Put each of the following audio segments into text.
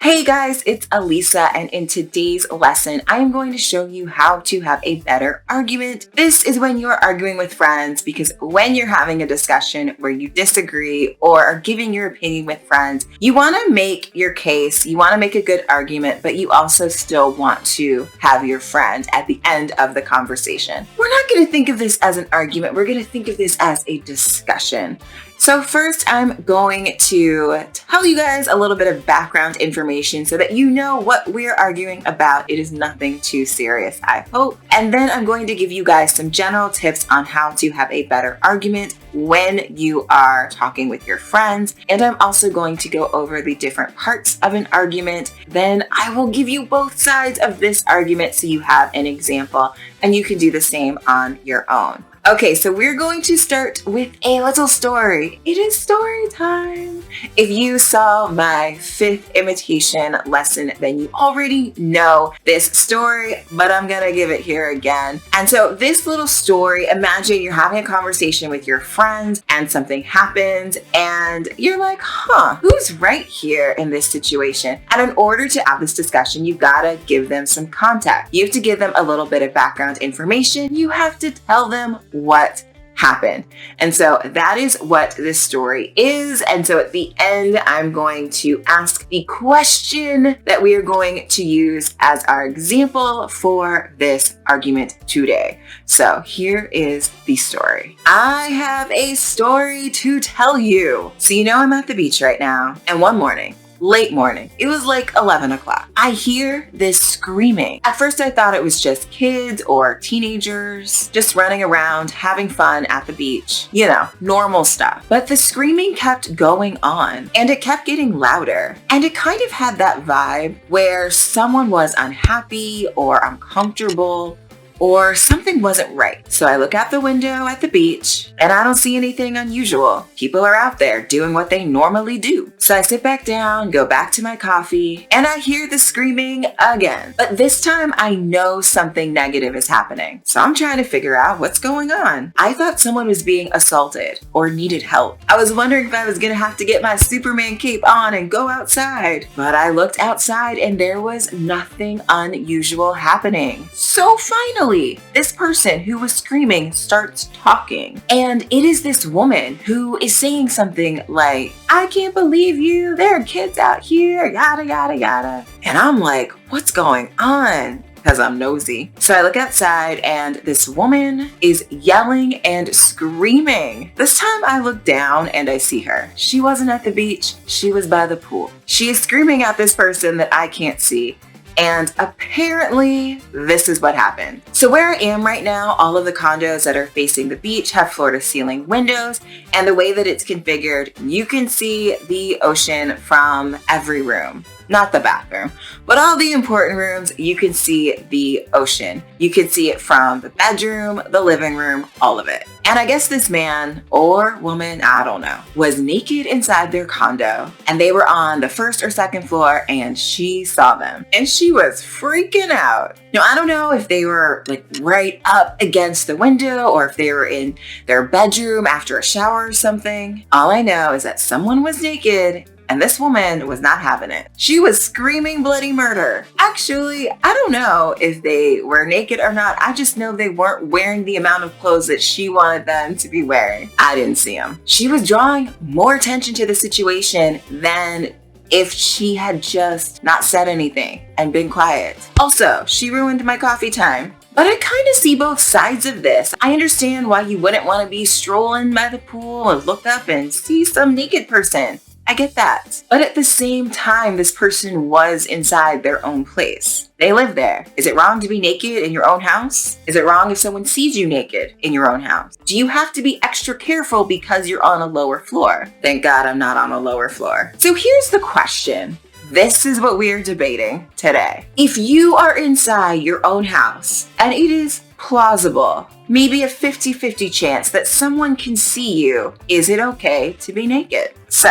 Hey guys, it's Elisa, and in today's lesson, I am going to show you how to have a better argument. This is when you're arguing with friends, because when you're having a discussion where you disagree or are giving your opinion with friends, you want to make your case, you want to make a good argument, but you also still want to have your friend at the end of the conversation. We're not going to think of this as an argument, we're going to think of this as a discussion. So first, I'm going to tell you guys a little bit of background information so that you know what we're arguing about. It is nothing too serious, I hope. And then I'm going to give you guys some general tips on how to have a better argument when you are talking with your friends. And I'm also going to go over the different parts of an argument. Then I will give you both sides of this argument so you have an example, and you can do the same on your own. Okay, so we're going to start with a little story. It is story time. If you saw my 5th imitation lesson, then you already know this story, but I'm gonna give it here again. And so this little story, imagine you're having a conversation with your friends and something happens and you're like, who's right here in this situation? And in order to have this discussion, you gotta give them some context. You have to give them a little bit of background information. You have to tell them what happened. And so that is what this story is. And so at the end, I'm going to ask the question that we are going to use as our example for this argument today. So here is the story. I have a story to tell you. So you know I'm at the beach right now, and one morning, late morning, it was like 11 o'clock. I hear this screaming. At first I thought it was just kids or teenagers just running around having fun at the beach. You know, normal stuff. But the screaming kept going on and it kept getting louder. And it kind of had that vibe where someone was unhappy or uncomfortable or something wasn't right. So I look out the window at the beach and I don't see anything unusual. People are out there doing what they normally do. So I sit back down, go back to my coffee, and I hear the screaming again. But this time I know something negative is happening. So I'm trying to figure out what's going on. I thought someone was being assaulted or needed help. I was wondering if I was gonna have to get my Superman cape on and go outside. But I looked outside and there was nothing unusual happening. So finally, this person who was screaming starts talking. And it is this woman who is saying something like, I can't believe you, there are kids out here, yada, yada, yada. And I'm like, what's going on? Because I'm nosy. So I look outside and this woman is yelling and screaming. This time I look down and I see her. She wasn't at the beach, she was by the pool. She is screaming at this person that I can't see. And apparently this is what happened. So where I am right now, all of the condos that are facing the beach have floor to ceiling windows. And the way that it's configured, you can see the ocean from every room. Not the bathroom, but all the important rooms, you can see the ocean. You can see it from the bedroom, the living room, all of it. And I guess this man or woman, I don't know, was naked inside their condo and they were on the 1st or 2nd floor and she saw them and she was freaking out. Now, I don't know if they were like right up against the window or if they were in their bedroom after a shower or something. All I know is that someone was naked and this woman was not having it. She was screaming bloody murder. Actually, I don't know if they were naked or not. I just know they weren't wearing the amount of clothes that she wanted them to be wearing. I didn't see them. She was drawing more attention to the situation than if she had just not said anything and been quiet. Also, she ruined my coffee time. But I kind of see both sides of this. I understand why you wouldn't want to be strolling by the pool and look up and see some naked person. I get that. But at the same time, this person was inside their own place. They live there. Is it wrong to be naked in your own house? Is it wrong if someone sees you naked in your own house? Do you have to be extra careful because you're on a lower floor? Thank God I'm not on a lower floor. So here's the question. This is what we're debating today. If you are inside your own house and it is plausible, maybe a 50-50 chance that someone can see you, is it okay to be naked? So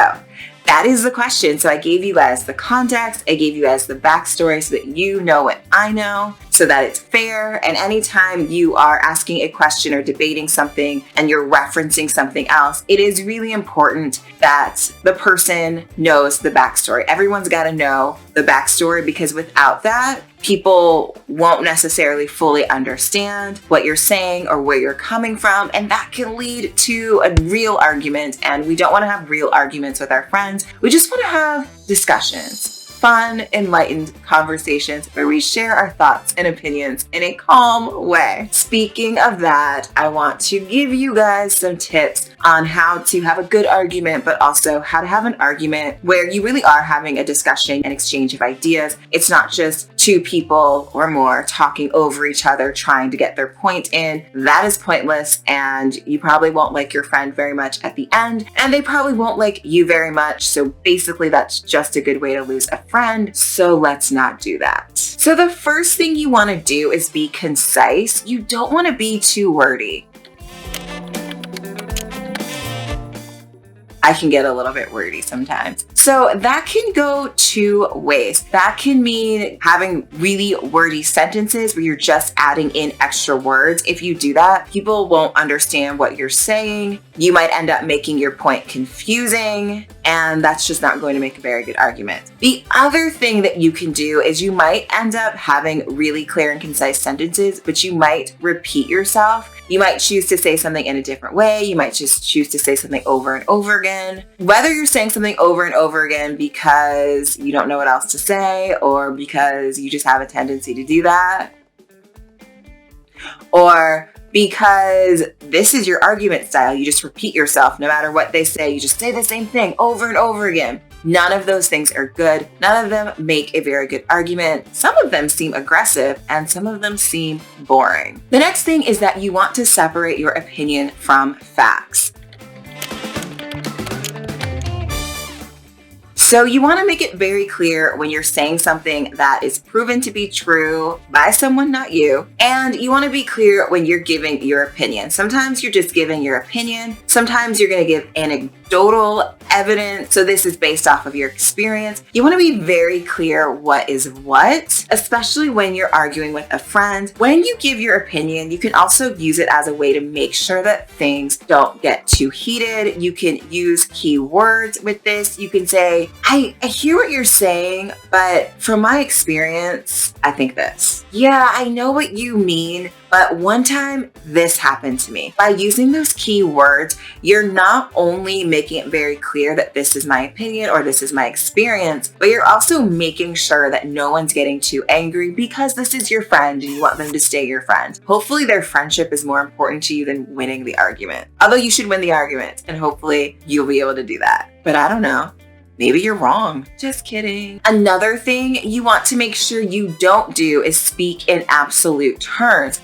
that is the question. So I gave you guys the context, I gave you guys the backstory so that you know what I know. so that it's fair. And anytime you are asking a question or debating something and you're referencing something else, it is really important that the person knows the backstory. Everyone's got to know the backstory, because without that, people won't necessarily fully understand what you're saying or where you're coming from, and that can lead to a real argument. And we don't want to have real arguments with our friends. We just want to have discussions. Fun, enlightened conversations where we share our thoughts and opinions in a calm way. Speaking of that, I want to give you guys some tips on how to have a good argument, but also how to have an argument where you really are having a discussion and exchange of ideas. It's not just two people or more talking over each other trying to get their point in. That is pointless, and you probably won't like your friend very much at the end, and they probably won't like you very much. So basically, that's just a good way to lose a friend. So let's not do that. So the first thing you want to do is be concise. You don't want to be too wordy. I can get a little bit wordy sometimes. So that can go two ways. That can mean having really wordy sentences where you're just adding in extra words. If you do that, people won't understand what you're saying. You might end up making your point confusing, and that's just not going to make a very good argument. The other thing that you can do is you might end up having really clear and concise sentences, but you might repeat yourself. You might choose to say something in a different way. You might just choose to say something over and over again. Whether you're saying something over and over again because you don't know what else to say, or because you just have a tendency to do that, or because this is your argument style, you just repeat yourself no matter what they say. You just say the same thing over and over again. None of those things are good. None of them make a very good argument. Some of them seem aggressive and some of them seem boring. The next thing is that you want to separate your opinion from facts. So you want to make it very clear when you're saying something that is proven to be true by someone, not you. And you want to be clear when you're giving your opinion. Sometimes you're just giving your opinion. Sometimes you're going to give anecdotal evidence. So this is based off of your experience. You want to be very clear what is what, especially when you're arguing with a friend. When you give your opinion, you can also use it as a way to make sure that things don't get too heated. You can use keywords with this. You can say, I hear what you're saying, but from my experience, I think this. Yeah, I know what you mean, but one time this happened to me. By using those keywords, you're not only making it very clear that this is my opinion or this is my experience, but you're also making sure that no one's getting too angry because this is your friend and you want them to stay your friend. Hopefully their friendship is more important to you than winning the argument. Although you should win the argument, and hopefully you'll be able to do that. But I don't know. Maybe you're wrong. Just kidding. Another thing you want to make sure you don't do is speak in absolute terms.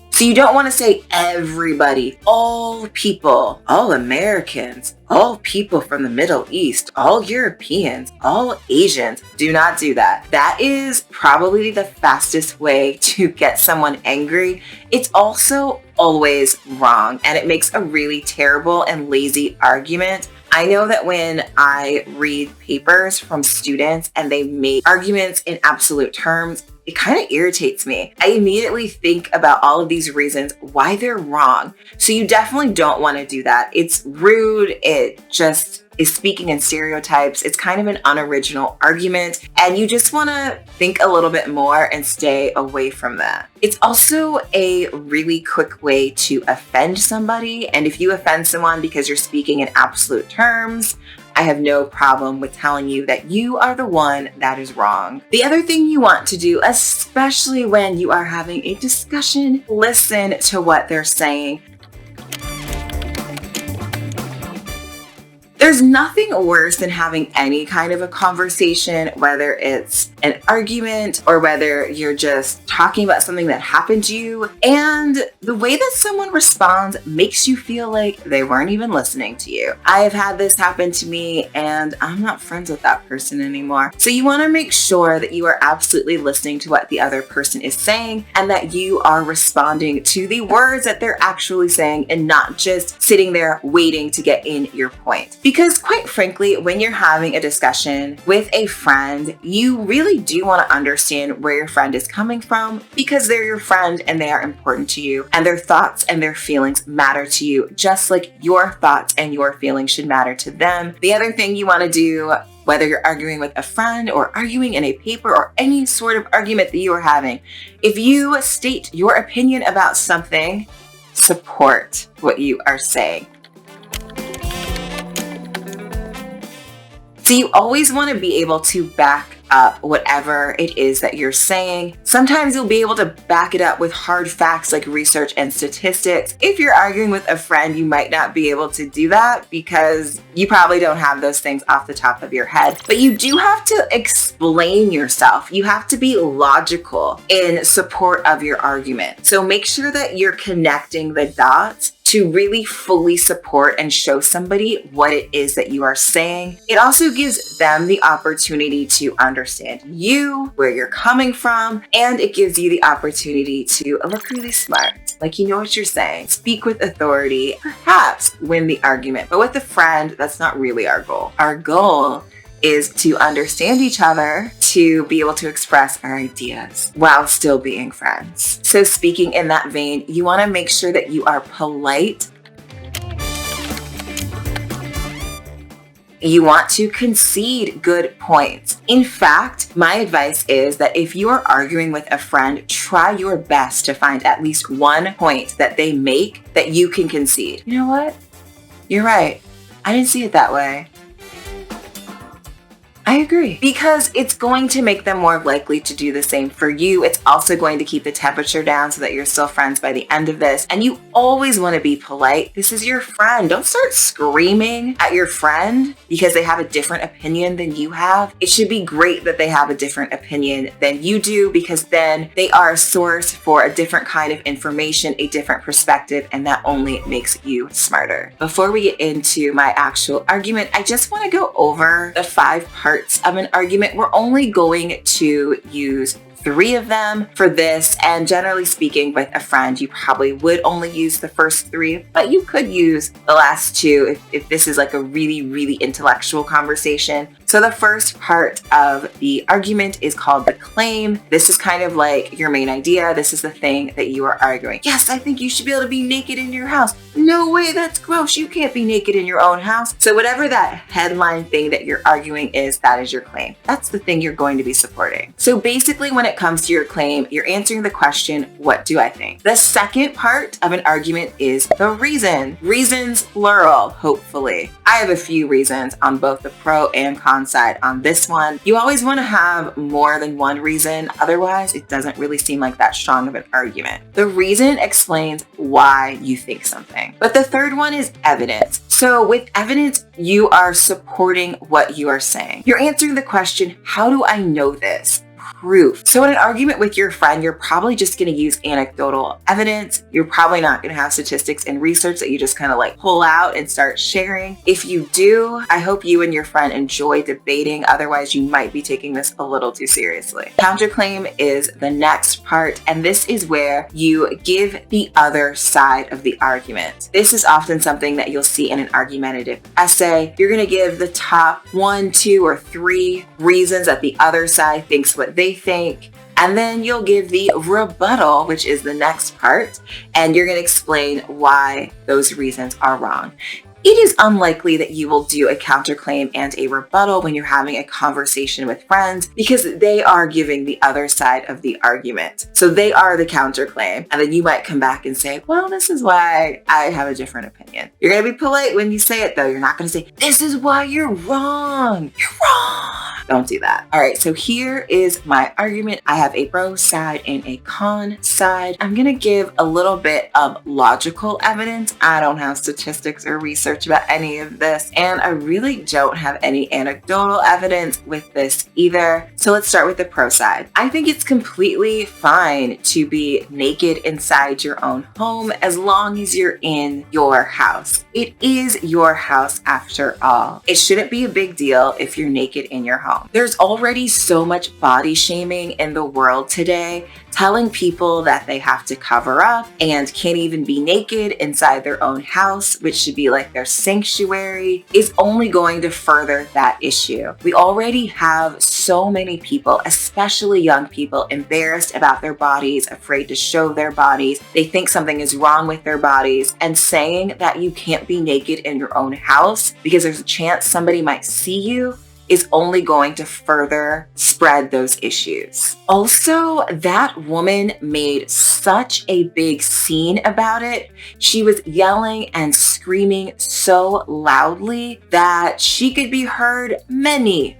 So you don't want to say everybody, all people, all Americans, all people from the Middle East, all Europeans, all Asians. Do not do that. That is probably the fastest way to get someone angry. It's also always wrong, and it makes a really terrible and lazy argument. I know that when I read papers from students and they make arguments in absolute terms, it kind of irritates me. I immediately think about all of these reasons why they're wrong. So you definitely don't want to do that. It's rude. It just is speaking in stereotypes. It's kind of an unoriginal argument, and you just want to think a little bit more and stay away from that. It's also a really quick way to offend somebody, and if you offend someone because you're speaking in absolute terms, I have no problem with telling you that you are the one that is wrong. The other thing you want to do, especially when you are having a discussion, listen to what they're saying. There's nothing worse than having any kind of a conversation, whether it's an argument or whether you're just talking about something that happened to you. And the way that someone responds makes you feel like they weren't even listening to you. I have had this happen to me and I'm not friends with that person anymore. So you want to make sure that you are absolutely listening to what the other person is saying and that you are responding to the words that they're actually saying and not just sitting there waiting to get in your point. Because quite frankly, when you're having a discussion with a friend, you really do want to understand where your friend is coming from because they're your friend and they are important to you and their thoughts and their feelings matter to you just like your thoughts and your feelings should matter to them. The other thing you want to do, whether you're arguing with a friend or arguing in a paper or any sort of argument that you are having, if you state your opinion about something, support what you are saying. So you always want to be able to back up whatever it is that you're saying. Sometimes you'll be able to back it up with hard facts like research and statistics. If you're arguing with a friend, you might not be able to do that because you probably don't have those things off the top of your head. But you do have to explain yourself. You have to be logical in support of your argument. So make sure that you're connecting the dots to really fully support and show somebody what it is that you are saying. It also gives them the opportunity to understand you, where you're coming from, and it gives you the opportunity to look really smart, like you know what you're saying. Speak with authority, perhaps win the argument. But with a friend, that's not really our goal. Our goal is to understand each other, to be able to express our ideas while still being friends. So speaking in that vein, you want to make sure that you are polite. You want to concede good points. In fact, my advice is that if you are arguing with a friend, try your best to find at least one point that they make that you can concede. You know what? You're right. I didn't see it that way. I agree. Because it's going to make them more likely to do the same for you. It's also going to keep the temperature down so that you're still friends by the end of this. And you always want to be polite. This is your friend. Don't start screaming at your friend because they have a different opinion than you have. It should be great that they have a different opinion than you do because then they are a source for a different kind of information, a different perspective, and that only makes you smarter. Before we get into my actual argument, I just want to go over the 5 parts of an argument. We're only going to use 3 of them for this, and generally speaking, with a friend, you probably would only use the first 3, but you could use the last 2 if this is like a really intellectual conversation. So the first part of the argument is called the claim. This is kind of like your main idea. This is the thing that you are arguing. Yes, I think you should be able to be naked in your house. No way, that's gross. You can't be naked in your own house. So whatever that headline thing that you're arguing is, that is your claim. That's the thing you're going to be supporting. So basically, when it comes to your claim, you're answering the question, what do I think? The second part of an argument is the reason. Reasons plural, hopefully. I have a few reasons on both the pro and con side on this one. You always want to have more than one reason, otherwise it doesn't really seem like that strong of an argument. The reason explains why you think something. But the third one is evidence. So with evidence, you are supporting what you are saying. You're answering the question, how do I know this? Proof. So in an argument with your friend, you're probably just going to use anecdotal evidence. You're probably not going to have statistics and research that you just kind of like pull out and start sharing. If you do, I hope you and your friend enjoy debating. Otherwise, you might be taking this a little too seriously. Counterclaim is the next part, and this is where you give the other side of the argument. This is often something that you'll see in an argumentative essay. You're going to give the top 1, 2, or 3 reasons that the other side thinks what they think, and then you'll give the rebuttal, which is the next part, and you're going to explain why those reasons are wrong. It is unlikely that you will do a counterclaim and a rebuttal when you're having a conversation with friends because they are giving the other side of the argument. So they are the counterclaim, and then you might come back and say, well, this is why I have a different opinion. You're going to be polite when you say it, though. You're not going to say, this is why you're wrong. You're wrong. Don't do that. All right, so here is my argument. I have a pro side and a con side. I'm gonna give a little bit of logical evidence. I don't have statistics or research about any of this, and I really don't have any anecdotal evidence with this either. So let's start with the pro side. I think it's completely fine to be naked inside your own home as long as you're in your house. It is your house after all. It shouldn't be a big deal if you're naked in your home. There's already so much body shaming in the world today. Telling people that they have to cover up and can't even be naked inside their own house, which should be like their sanctuary, is only going to further that issue. We already have so many people, especially young people, embarrassed about their bodies, afraid to show their bodies. They think something is wrong with their bodies, and saying that you can't be naked in your own house because there's a chance somebody might see you is only going to further spread those issues. Also, that woman made such a big scene about it. She was yelling and screaming so loudly that she could be heard many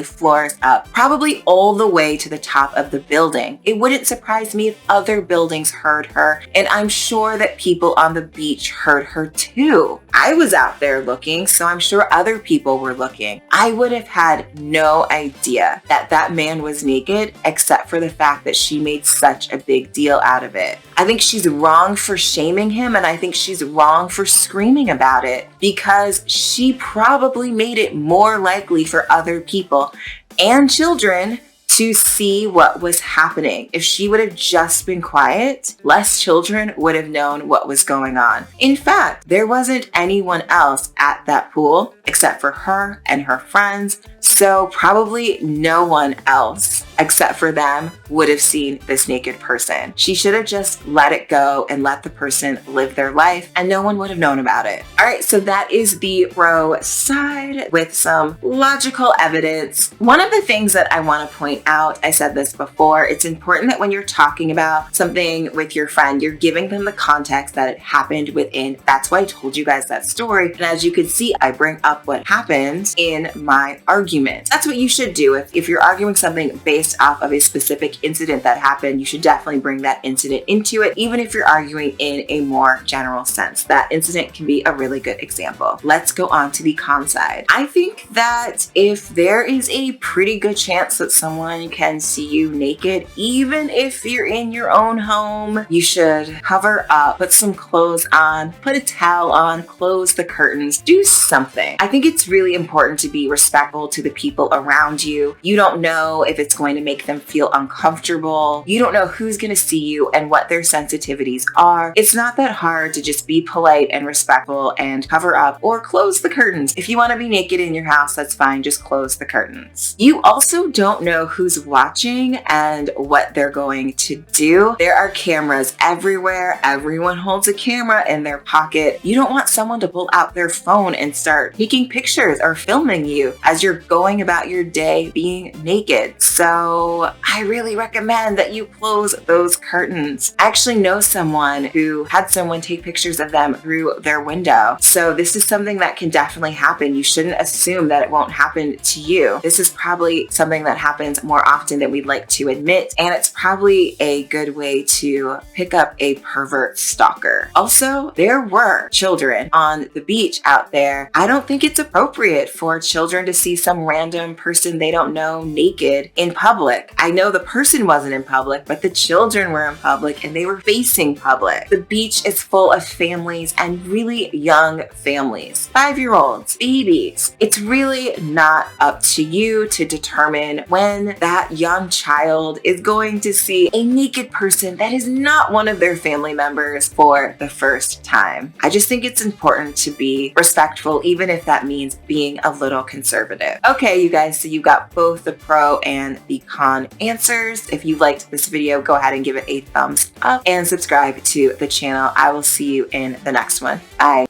floors up, probably all the way to the top of the building. It wouldn't surprise me if other buildings heard her, and I'm sure that people on the beach heard her too. I was out there looking, so I'm sure other people were looking. I would have had no idea that that man was naked, except for the fact that she made such a big deal out of it. I think she's wrong for shaming him, and I think she's wrong for screaming about it, because she probably made it more likely for other people and children to see what was happening. If she would have just been quiet, less children would have known what was going on. In fact, there wasn't anyone else at that pool except for her and her friends, so probably no one else except for them would have seen this naked person. She should have just let it go and let the person live their life, and no one would have known about it. All right, so that is the pro side with some logical evidence. One of the things that I want to point out, I said this before, it's important that when you're talking about something with your friend, you're giving them the context that it happened within. That's why I told you guys that story. And as you can see, I bring up what happened in my argument. That's what you should do. If you're arguing something based off of a specific incident that happened, you should definitely bring that incident into it, even if you're arguing in a more general sense. That incident can be a really good example. Let's go on to the con side. I think that if there is a pretty good chance that someone can see you naked, even if you're in your own home, you should cover up, put some clothes on, put a towel on, close the curtains, do something. I think it's really important to be respectful to the people around you. You don't know if it's going to make them feel uncomfortable. You don't know who's going to see you and what their sensitivities are. It's not that hard to just be polite and respectful and cover up or close the curtains. If you want to be naked in your house, that's fine. Just close the curtains. You also don't know who's watching and what they're going to do. There are cameras everywhere. Everyone holds a camera in their pocket. You don't want someone to pull out their phone and start taking pictures or filming you as you're going about your day being naked. So I really recommend that you close those curtains. I actually know someone who had someone take pictures of them through their window. So this is something that can definitely happen. You shouldn't assume that it won't happen to you. This is probably something that happens more often than we'd like to admit, and it's probably a good way to pick up a pervert stalker. Also, there were children on the beach out there. I don't think it's appropriate for children to see some random person they don't know naked in public. I know the person wasn't in public, but the children were in public and they were facing public. The beach is full of families and really young families, 5-year-olds, babies. It's really not up to you to determine when that young child is going to see a naked person that is not one of their family members for the first time. I just think it's important to be respectful, even if that means being a little conservative. Okay, you guys, so you got both the pro and the con answers. If you liked this video, go ahead and give it a thumbs up and subscribe to the channel. I will see you in the next one. Bye.